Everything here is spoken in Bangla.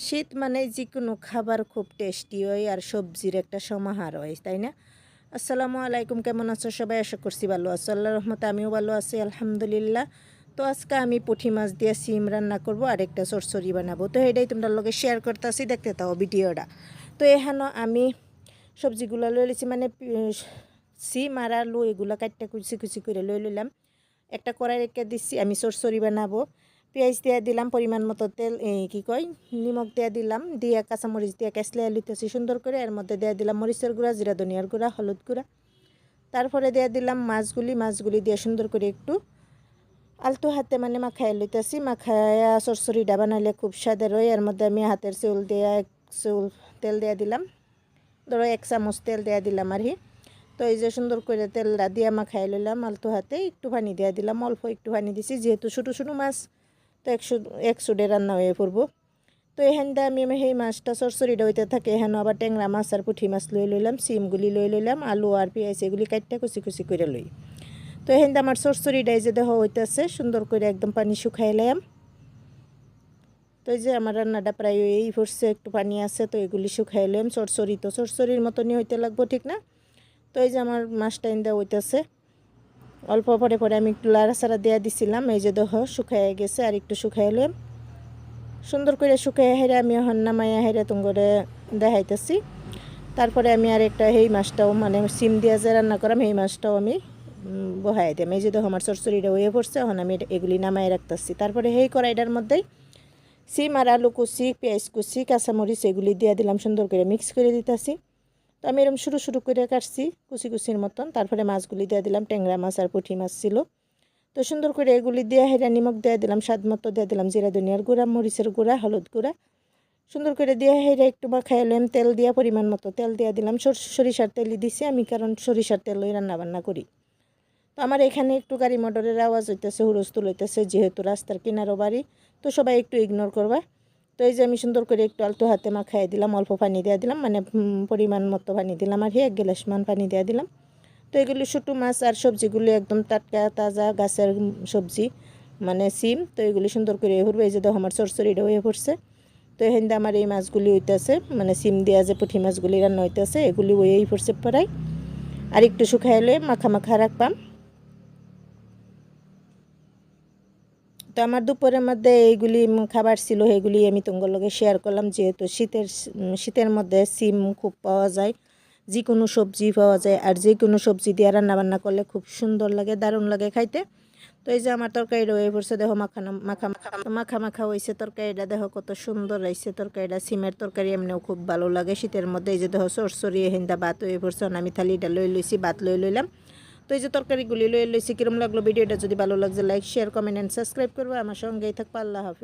শীত মানে যে কোনো খাবার খুব টেস্টি হয় আর সবজির একটা সমাহার হয়, তাই না? আসসালামু আলাইকুম, কেমন আছো সবাই? আশা করছি ভালো আছো। আল্লাহর রহমতে আমিও ভালো আছি, আলহামদুলিল্লাহ। তো আজকে আমি পুঁটি মাছ দিয়ে সিম রান্না করব আর একটা চরচড়ি বানাবো। তো এটাই তোমরা লগে শেয়ার করতেছি, দেখতে থাও ভিডিওটা। তো এখানে আমি সবজিগুলো লই লিছি, মানে সিম আর আলু এগুলো কাটটা কুচি কুচি করে লই লইলাম। একটা কড়াই রেখে দিচ্ছি, আমি চরচড়ি বানাবো। পেঁয়াজ দিয়ে দিলাম, পরিমাণ মতো তেল, কি কয় নিমখ দিয়ে দিলাম, দিয়ে কাঁচামরিচ দিয়ে কেসলে লইতেছি সুন্দর করে। এর মধ্যে দিয়ে দিলাম মরিচের গুঁড়া, জিরা ধনিয়ার গুঁড়া, হলুদ গুঁড়া। তারপরে দিয়ে দিলাম মাছগুলি দিয়ে সুন্দর করে একটু আলতো হাতে মানে মাখায় লইতেছি। মাখায়া চরচড়িটা বানাইলে খুব স্বাদের হয়। এর মধ্যে আমি হাতের চুল দিয়ে তেল দিয়ে দিলাম, ধরো 1 চামচ তেল দিয়ে দিলাম আর কি। তো এই যে সুন্দর করে তেলটা দিয়ে মাখাই লইলাম আলতো হাতে। একটু পানি দিয়ে দিলাম, অল্প একটু পানি দিছি, যেহেতু ছোটো ছোটো মাছ তো একশোডে রান্না হয়ে পড়বো। তো এখানটা আমি সেই মাছটা চরচড়িটা হইতে থাকে। এখানে আবার ট্যাংরা মাছ আর পুঁটি মাছ লই লইলাম, সিমগুলি লই লইলাম, আলু আর পেঁয়াজ এগুলি কাটটা কুচি কুচি করে লই। তো এখানটা আমার চরচড়িটাই যে দেওয়া হইতেছে, সুন্দর করে একদম পানি শুকাইলাম। তো এই যে আমার রান্নাটা প্রায় এই পড়ছে, একটু পানি আছে, তো এগুলি শুকাইলাম। চরচড়ি তো চরচড়ির মতনই হইতে লাগবো, ঠিক না? তো এই যে আমার মাছটা ইন্দা হইতেছে, অল্প পরে পরে আমি একটু লাড়াচাড়া দেওয়া দিছিলাম। এই যে দেখো শুকাইয়া গেছে, আর একটু শুকাইলাম সুন্দর করে। শুকাইয়া হেরে আমি এখন নামাইয়া হেরে করে দেখাইতেছি। তারপরে আমি আর একটা এই মাছটাও মানে সিম দিয়া যে রান্না করাম, এই মাছটাও আমি বহাই দিলাম। এই যে দেখো আমার চরচড়িটা হয়ে পড়ছে, এখন আমি এগুলি নামাই রাখতেছি। তারপরে এই কড়াইটার মধ্যেই সিম আর আলু কুচি, পেঁয়াজ কুচি, কাঁচামরিচ এগুলি দিয়ে দিলাম, সুন্দর করে মিক্স করে দিতেছি। তো আমি এরকম শুরু করে কাটছি কুচি কুচির মতন। তারপরে মাছগুলি দিয়ে দিলাম, ট্যাংরা মাছ আর পুঁটি মাছ ছিল। তো সুন্দর করে এগুলি দিয়ে হেরা নিমখ দিয়ে দিলাম, স্বাদ মতো দিয়ে দিলাম জিরা ধনিয়ার গুঁড়া, মরিচের গুঁড়া, হলুদ গুঁড়া। সুন্দর করে দিয়ে হেরা একটু মাখাই এলাম, তেল দিয়ে পরিমাণ মতো তেল দিয়ে দিলাম। সরিষার তেলই দিছি আমি, কারণ সরিষার তেলই রান্না বান্না করি। তো আমার এখানে একটু গাড়ি মোটরের আওয়াজ হইতেছে, হুলস্থুল হইতেছে, যেহেতু রাস্তার কিনারও বাড়ি, তো সবাই একটু ইগনোর করবা। তো এই যে আমি সুন্দর করে একটু আলতো হাতে মাখাই দিলাম, অল্প পানি দিয়ে দিলাম, মানে পরিমাণ মতো পানি দিলাম আর 1 গ্লাস মান পানি দিয়ে দিলাম। তো এগুলি ছোটো মাছ আর সবজিগুলি একদম টাটকা তাজা গাছের সবজি, মানে সিম। তো এগুলি সুন্দর করে হয়ে পড়বে। এই যে দেখো আমার চরচড়িটা হয়ে পড়ছে। তো এখান দিয়ে আমার এই মাছগুলি হইতেছে, মানে সিম দেওয়া যে পুঁটি মাছগুলি রান্না হইতেছে, এগুলি হয়েই পড়ছে প্রায়। আর একটু শুকাইলে মাখা মাখা রাখবাম। তো আমার দুপুরের মধ্যে এইগুলি খাবার ছিল, এগুলি আমি তোমার লগে শেয়ার করলাম। যেহেতু শীতের মধ্যে সিম খুব পাওয়া যায়, যে কোনো সবজি পাওয়া যায়, আর যে কোনো সবজি দিয়ে রান্না বান্না করলে খুব সুন্দর লাগে, দারুণ লাগে খাইতে। তো এই যে আমার তরকারিটা হয়ে পড়ছে, দেখো মাখা মাখা হয়েছে তরকারিটা, দেখো কত সুন্দর হয়েছে তরকারিটা। সিমের তরকারি এমনিও খুব ভালো লাগে শীতের মধ্যে। এই যে দেখো চরচড়ি হিন্দা ভাত হয়ে পড়ছে, আমি থালিটা লই লইছি, ভাত লই লইলাম। তো এই যে তরকারিগুলি লইছি। কিরম লাগলো ভিডিওটা? যদি ভালো লাগছে like, share, comment and subscribe করবে, আমার সঙ্গেই থাকবো। আল্লাহ হাফিজ।